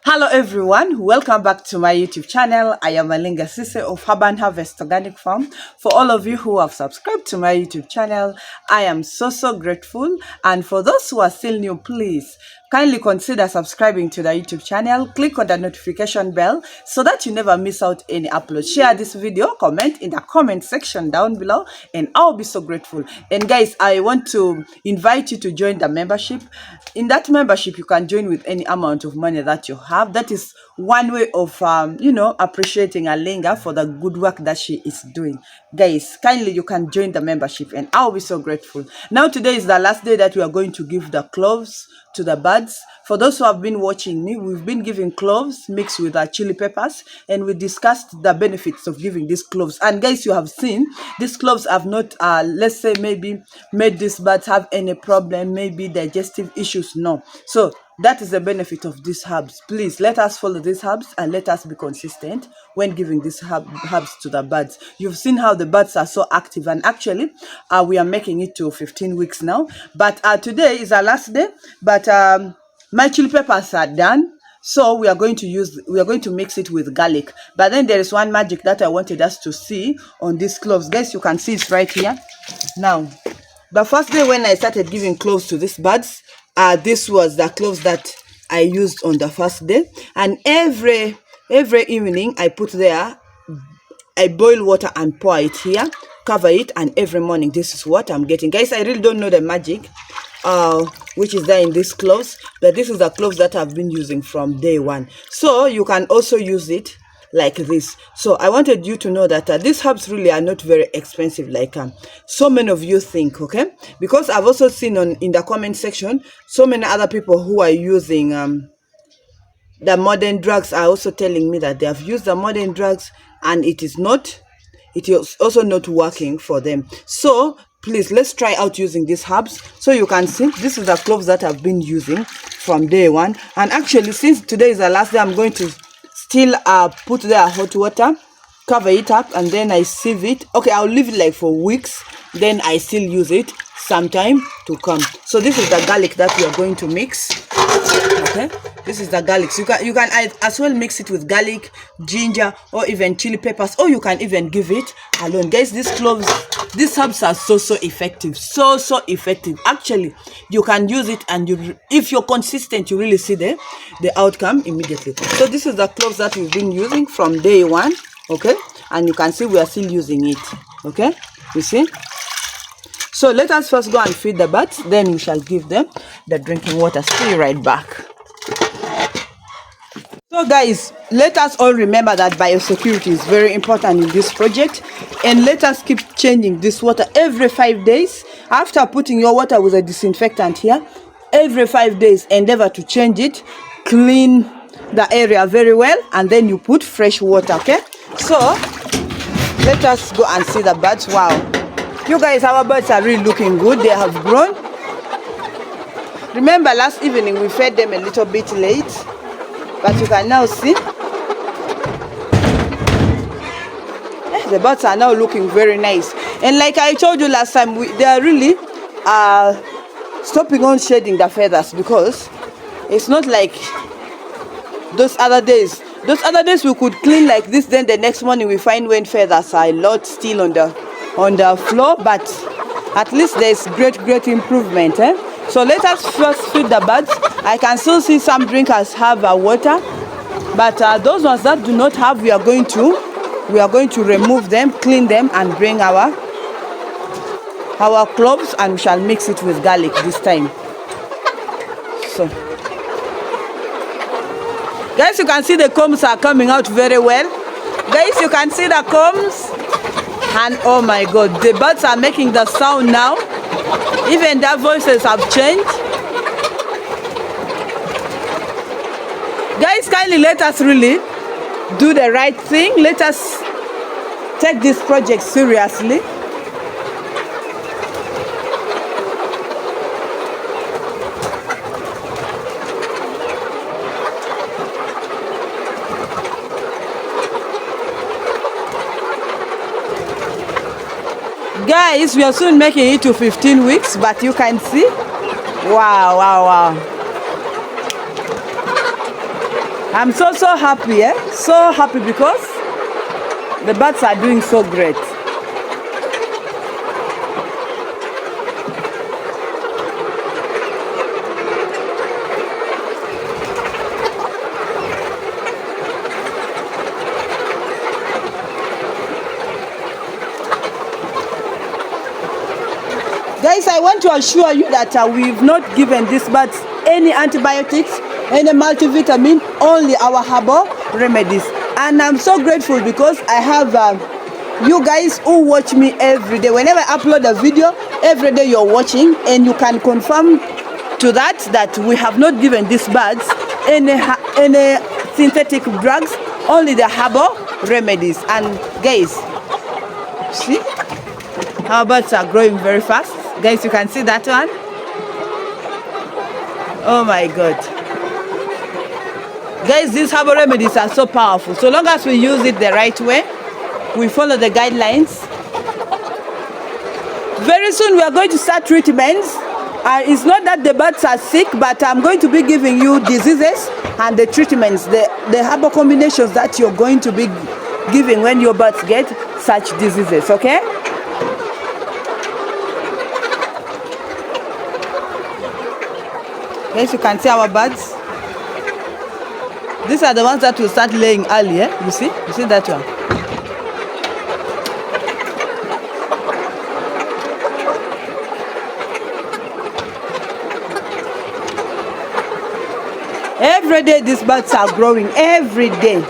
Hello everyone, welcome back to my YouTube channel. I am Alinga Sise of Herbal Harvest Organic Farm. For all of you who have subscribed to my YouTube channel, I am so grateful. And for those who are still new, please kindly consider subscribing to the YouTube channel. Click on the notification bell so that you never miss out any upload. Share this video, comment in the comment section down below, and I'll be so grateful. And guys, I want to invite you to join the membership. In that membership, you can join with any amount of money that you have. That is one way of appreciating Alinga for the good work that she is doing. Guys, kindly you can join the membership and I'll be so grateful. Now today is the last day that we are going to give the cloves to the birds. For those who have been watching me, we've been giving cloves mixed with chili peppers, and we discussed the benefits of giving these cloves. And guys, you have seen these cloves have not let's say maybe made these birds have any problem, maybe digestive issues. No. So that is the benefit of these herbs. Please let us follow these herbs and let us be consistent when giving these herbs to the birds. You've seen how the birds are so active, and actually we are making it to 15 weeks now. But today is our last day. But my chili peppers are done. So we are going to mix it with garlic. But then there is one magic that I wanted us to see on these cloves. Guys, you can see it's right here. Now, the first day when I started giving cloves to these birds, this was the cloves that I used on the first day. And every evening I put there, I boil water and pour it here, cover it, and every morning this is what I'm getting. Guys, I really don't know the magic which is there in these cloves, but this is the cloves that I've been using from day one. So you can also use it like this. So I wanted you to know that these herbs really are not very expensive like so many of you think, okay? Because I've also seen in the comment section so many other people who are using the modern drugs are also telling me that they have used the modern drugs and it is also not working for them. So please, let's try out using these herbs. So you can see this is the cloves that I've been using from day one. And actually, since today is the last day, I'm going to still put there hot water, cover it up, and then I sieve it. Okay, I'll leave it like for weeks, then I still use it sometime to come. So this is the garlic that we are going to mix. Okay, this is the garlic. So you can as well mix it with garlic, ginger, or even chili peppers, or you can even give it alone. Guys, these cloves, these herbs are so effective, so effective. Actually, you can use it, and if you're consistent, you really see the outcome immediately. So this is the cloves that we've been using from day one. Okay, and you can see we are still using it. Okay, you see. So let us first go and feed the birds, then we shall give them the drinking water. Stay right back. So guys, let us all remember that biosecurity is very important in this project, and let us keep changing this water every 5 days. After putting your water with a disinfectant here, every 5 days endeavor to change it, clean the area very well, and then you put fresh water. Okay, so let us go and see the birds. Wow, you guys, our birds are really looking good. They have grown. Remember last evening we fed them a little bit late, but you can now see the birds are now looking very nice. And like I told you last time, they are really stopping on shedding the feathers, because it's not like those other days. Those other days we could clean like this, then the next morning we find when feathers are a lot still on the floor. But at least there's great improvement. So let us first feed the birds. I can still see some drinkers have water, but those ones that do not have, we are going to remove them, clean them, and bring our cloves, and we shall mix it with garlic this time. So guys, you can see the combs are coming out very well. Guys, you can see the combs, and oh my god, the birds are making the sound now. Even their voices have changed. Guys, kindly let us really do the right thing. Let us take this project seriously. Guys, we are soon making it to 15 weeks, but you can see, wow. I'm so happy, so happy because the birds are doing so great. Guys, I want to assure you that we've not given these birds any antibiotics, any multivitamin, only our herbal remedies. And I'm so grateful because I have you guys who watch me every day. Whenever I upload a video, every day you're watching, and you can confirm to that we have not given these birds any synthetic drugs, only the herbal remedies. And guys, see, our birds are growing very fast. Guys, you can see that one. Oh my God. Guys, these herbal remedies are so powerful. So long as we use it the right way, we follow the guidelines. Very soon we are going to start treatments. It's not that the birds are sick, but I'm going to be giving you diseases and the treatments, the herbal combinations that you're going to be giving when your birds get such diseases, okay? Yes, you can see our birds. These are the ones that will start laying early, You see? You see that one? Every day these birds are growing, every day.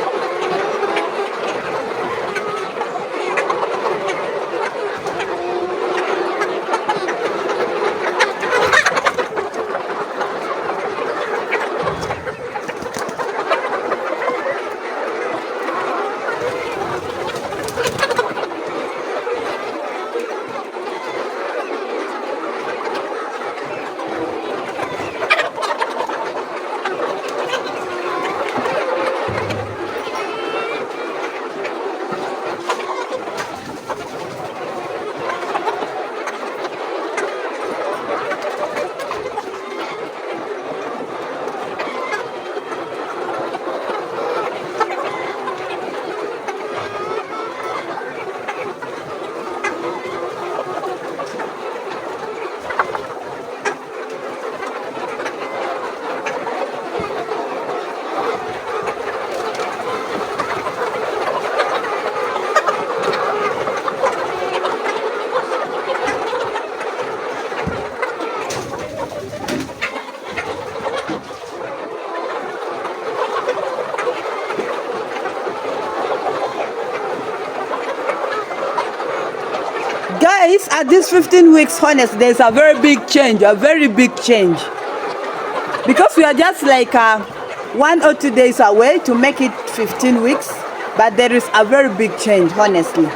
Guys, at this 15 weeks, honest, there's a very big change, because we are just like 1 or 2 days away to make it 15 weeks, but there is a very big change, honestly.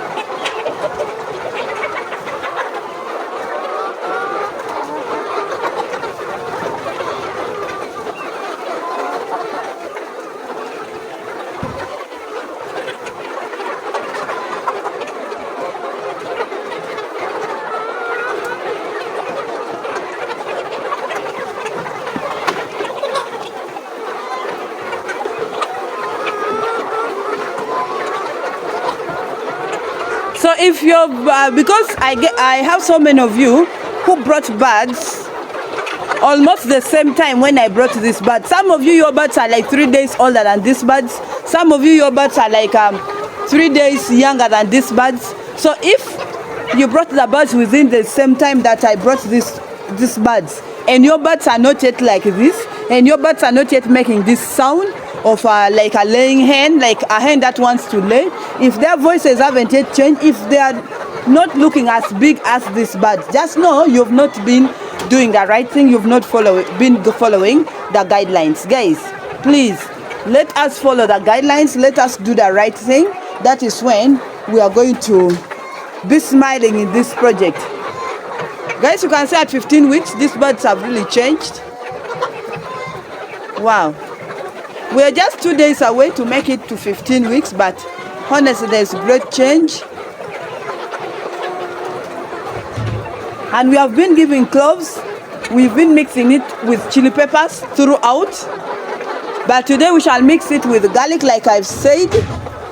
So if you're, because I have so many of you who brought birds almost the same time when I brought this bird. Some of you, your birds are like 3 days older than these birds. Some of you, your birds are like 3 days younger than these birds. So if you brought the birds within the same time that I brought these birds, and your birds are not yet like this, and your birds are not yet making this sound of like a laying hen, like a hen that wants to lay, if their voices haven't yet changed, if they are not looking as big as these birds, just know you've not been doing the right thing. You've not been following the guidelines. Guys, please let us follow the guidelines. Let us do the right thing. That is when we are going to be smiling in this project. Guys, you can see at 15 weeks these birds have really changed. Wow. We are just 2 days away to make it to 15 weeks, but honestly, there's great change. And we have been giving cloves. We've been mixing it with chili peppers throughout. But today we shall mix it with garlic like I've said,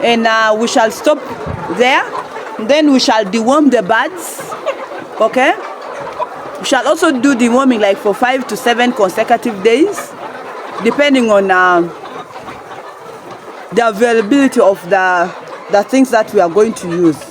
and we shall stop there. Then we shall deworm the birds. Okay, we shall also do deworming like for 5 to 7 consecutive days, depending on the availability of the things that we are going to use.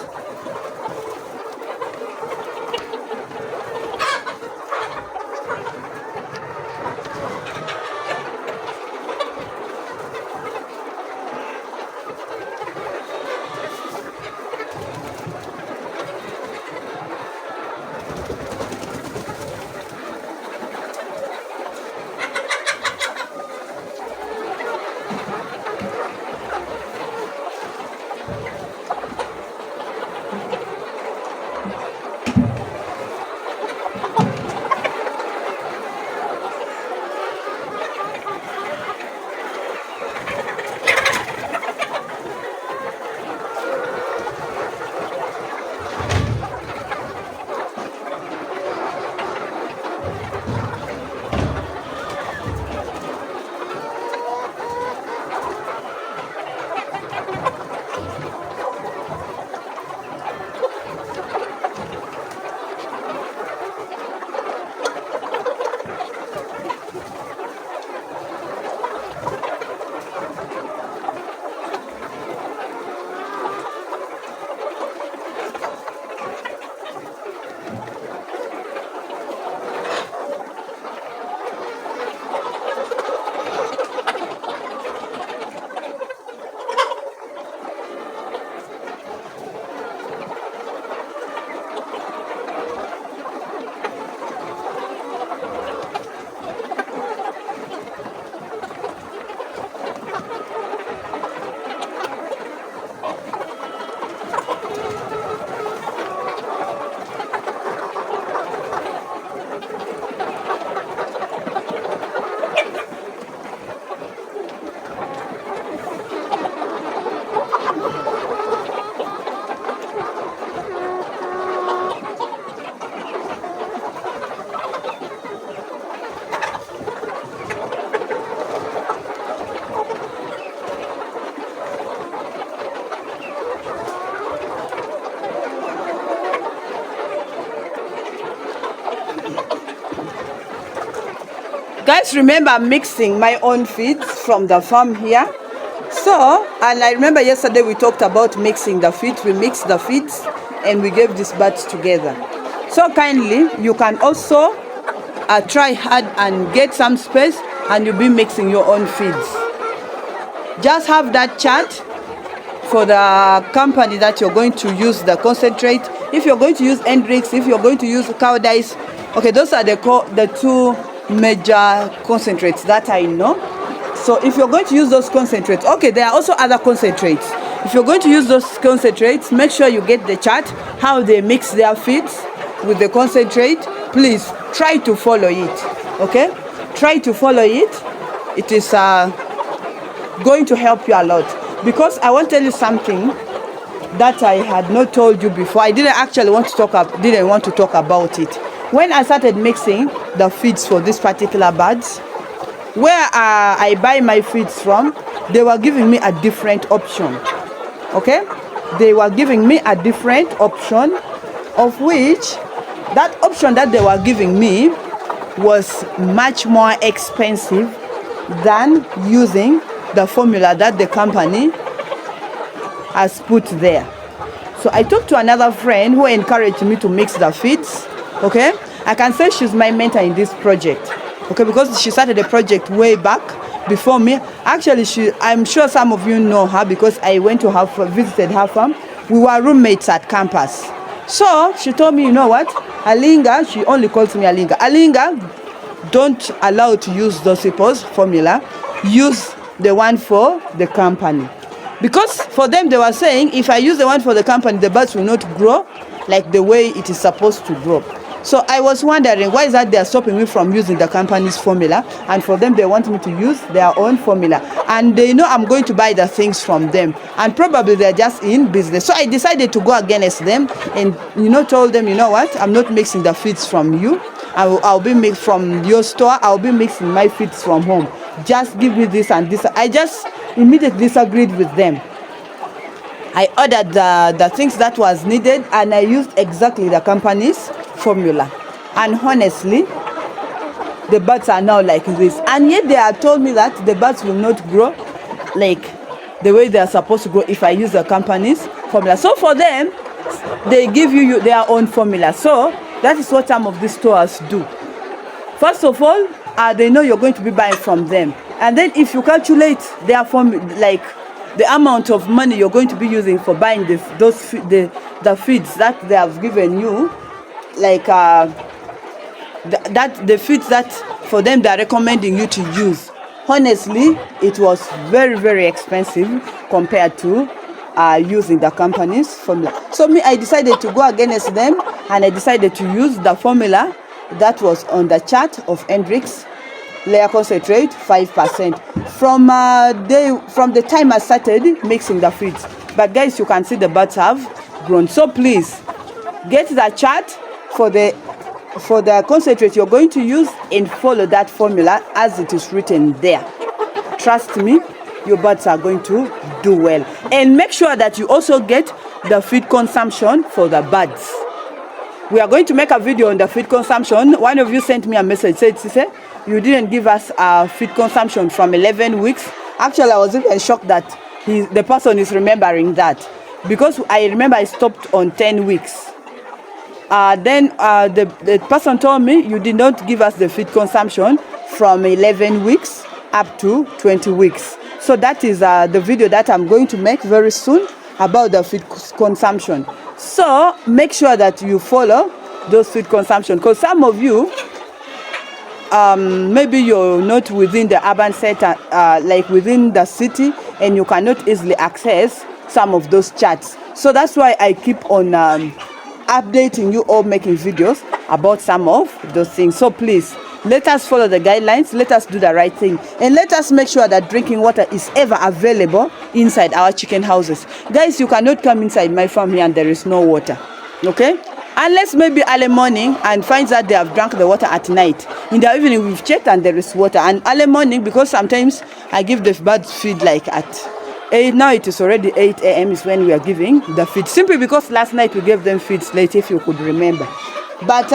Guys, remember I'm mixing my own feeds from the farm here. So, and I remember yesterday we talked about mixing the feeds. We mixed the feeds and we gave these birds together. So kindly, you can also try hard and get some space and you'll be mixing your own feeds. Just have that chart for the company that you're going to use the concentrate. If you're going to use Hendrix, if you're going to use cow dice, okay, those are the two major concentrates that I know. So if you're going to use those concentrates, okay, there are also other concentrates. If you're going to use those concentrates, make sure you get the chart, how they mix their feeds with the concentrate. Please try to follow it, okay? Try to follow it. It is going to help you a lot. Because I want to tell you something that I had not told you before. I didn't actually want to talk about it. When I started mixing the feeds for these particular birds, where I buy my feeds from, they were giving me a different option. Okay? They were giving me a different option, of which that option that they were giving me was much more expensive than using the formula that the company has put there. So I talked to another friend who encouraged me to mix the feeds. Okay, I can say she's my mentor in this project. Okay, because she started the project way back before me. Actually, I'm sure some of you know her because I went to visited her farm. We were roommates at campus. So she told me, you know what, Alinga, she only calls me Alinga. Alinga, don't allow to use those people's formula. Use the one for the company. Because for them, they were saying, if I use the one for the company, the birds will not grow like the way it is supposed to grow. So I was wondering, why is that they are stopping me from using the company's formula, and for them they want me to use their own formula, and they know I'm going to buy the things from them, and probably they're just in business. So I decided to go against them and told them, you know what, I'm not mixing the feeds from you. I'll be mixed from your store. I'll be mixing my feeds from home. just give me this and this. I just immediately disagreed with them. I ordered the things that was needed, and I used exactly the company's formula. And honestly, the birds are now like this. And yet they have told me that the birds will not grow like the way they are supposed to grow if I use the company's formula. So for them, they give you their own formula. So that is what some of these stores do. First of all, they know you're going to be buying from them. And then if you calculate their like the amount of money you're going to be using for buying the feeds that they have given you, like the feeds that for them they're recommending you to use, honestly, it was very, very expensive compared to using the company's formula. So me, I decided to go against them, and I decided to use the formula that was on the chart of Hendrix layer concentrate 5% from the time I started mixing the feeds. But guys, you can see the birds have grown. So please get the chart for the concentrate you're going to use and follow that formula as it is written there. Trust me, your birds are going to do well. And make sure that you also get the feed consumption for the birds. We are going to make a video on the feed consumption. One of you sent me a message, said, Sise, you didn't give us a feed consumption from 11 weeks. Actually, I was even shocked that the person is remembering that, because I remember I stopped on 10 weeks. Then the person told me you did not give us the feed consumption from 11 weeks up to 20 weeks. So that is the video that I'm going to make very soon about the feed consumption. So make sure that you follow those feed consumption, because some of you, maybe you're not within the urban center, like within the city, and you cannot easily access some of those charts. So that's why I keep on updating you or making videos about some of those things. So please, let us follow the guidelines, let us do the right thing, and let us make sure that drinking water is ever available inside our chicken houses. Guys, you cannot come inside my farm here and there is no water, okay? Unless maybe early morning and finds that they have drunk the water at night. In the evening, we've checked and there is water. And early morning, because sometimes I give the birds feed like at 8, now it is already 8 a.m. is when we are giving the feed. Simply because last night we gave them feeds late, if you could remember. But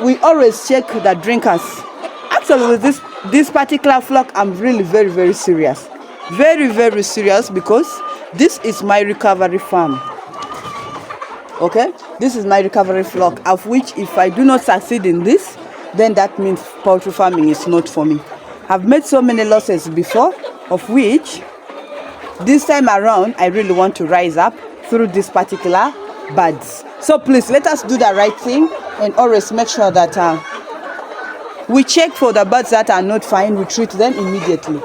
we always check the drinkers. Actually, with this particular flock, I'm really very, very serious. Very, very serious, because this is my recovery farm. Okay? This is my recovery flock, of which if I do not succeed in this, then that means poultry farming is not for me. I've made so many losses before, of which this time around, I really want to rise up through this particular birds. So please, let us do the right thing and always make sure that we check for the birds that are not fine. We treat them immediately.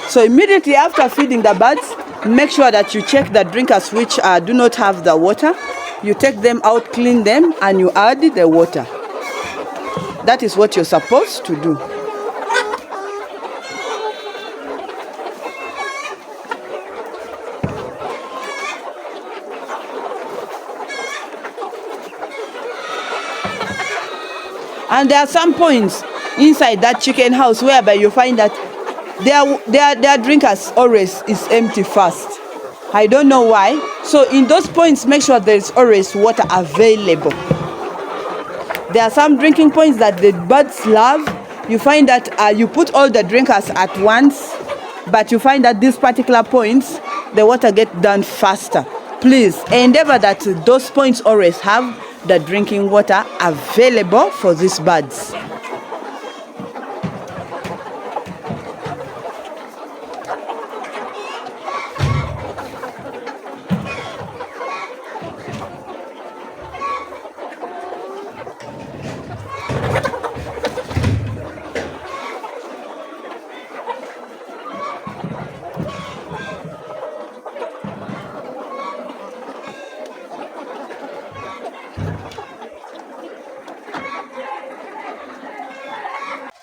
So immediately after feeding the birds, make sure that you check the drinkers which do not have the water. You take them out, clean them, and you add the water. That is what you're supposed to do. And there are some points inside that chicken house whereby you find that their drinkers always is empty first. I don't know why. So in those points, make sure there is always water available. There are some drinking points that the birds love. You find that you put all the drinkers at once, but you find that these particular points, the water gets done faster. Please endeavor that those points always have the drinking water available for these birds.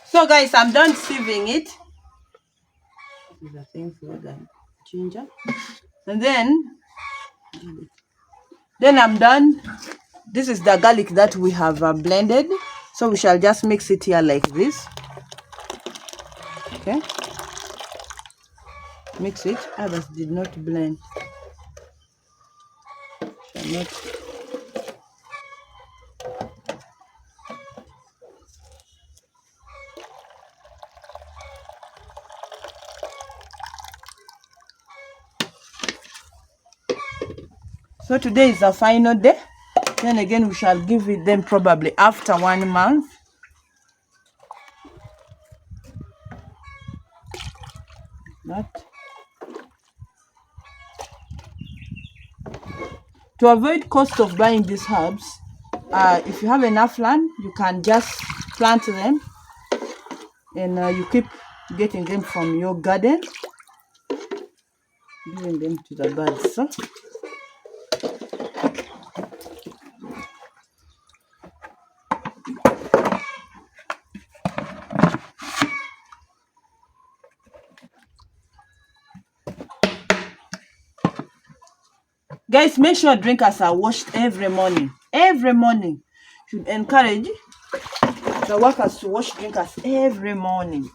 So guys, I'm done sieving it. This is a thing for the ginger. And then I'm done This is the garlic that we have blended. So we shall just mix it here like this. Okay. Mix it. Others did not blend. Shall not. So today is the final day. Then again, we shall give it them probably after 1 month. That. To avoid cost of buying these herbs, if you have enough land, you can just plant them, and you keep getting them from your garden, giving them to the birds. So. Guys, make sure drinkers are washed every morning. Every morning. Should encourage the workers to wash drinkers every morning.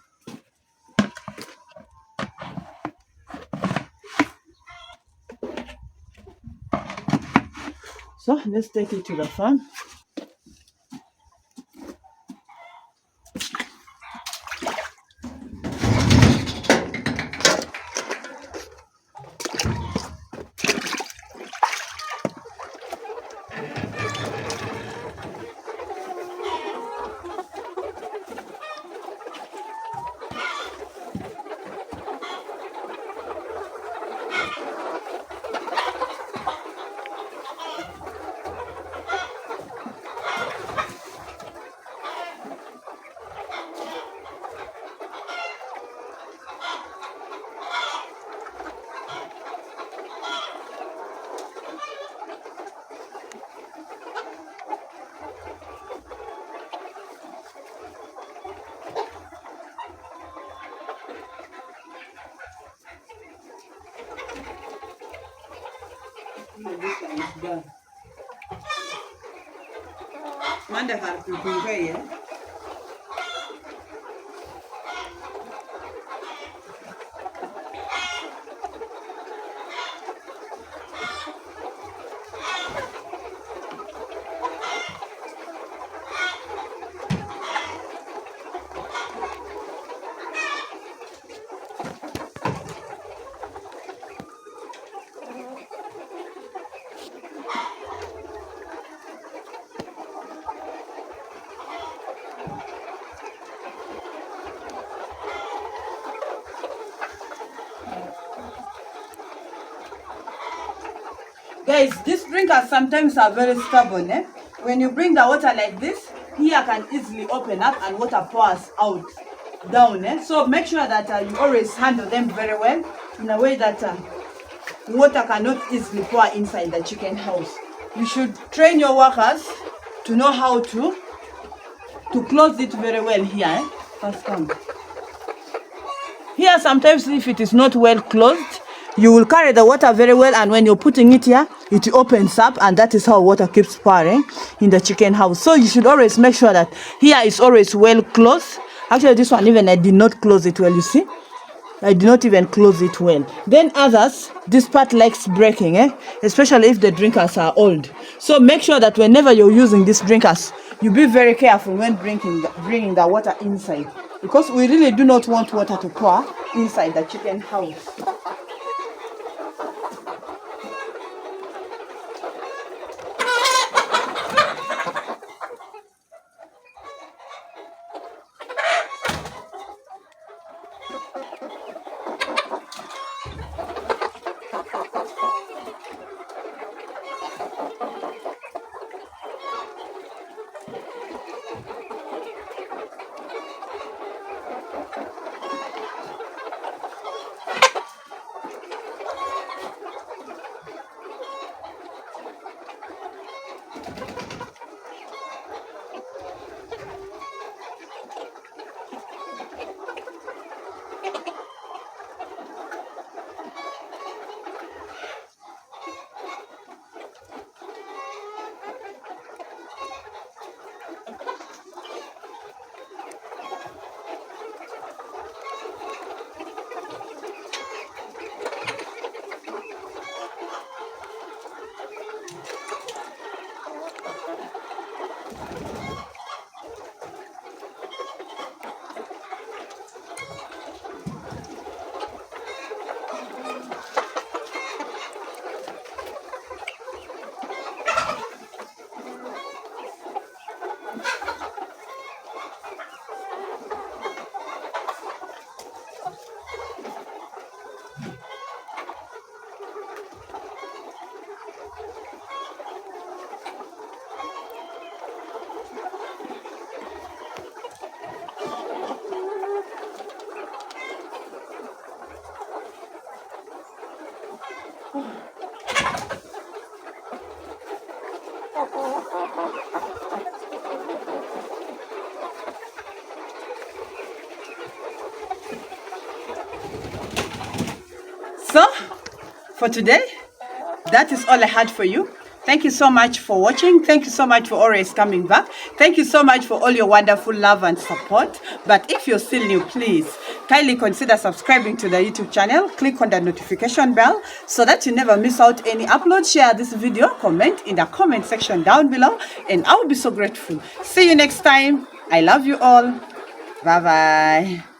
So let's take it to the farm. Manda harus Guys, these drinkers sometimes are very stubborn. When you bring the water like this, here can easily open up and water pours out down. So make sure that you always handle them very well in a way that water cannot easily pour inside the chicken house. You should train your workers to know how to close it very well here. First come. Here sometimes if it is not well closed, you will carry the water very well, and when you're putting it here, it opens up, and that is how water keeps pouring in the chicken house. So you should always make sure that here is always well closed. Actually, this one even I did not close it well, you see. I did not even close it well. Then others, this part likes breaking, especially if the drinkers are old. So make sure that whenever you're using these drinkers, you be very careful when bringing the water inside, because we really do not want water to pour inside the chicken house. for today, that is all I had for you. Thank you so much for watching. Thank you so much for always coming back. Thank you so much for all your wonderful love and support. But if you're still new, please kindly consider subscribing to the YouTube channel. Click on the notification bell so that you never miss out any upload. Share this video, comment in the comment section down below, and I'll be so grateful. See you next time. I love you all. Bye-bye.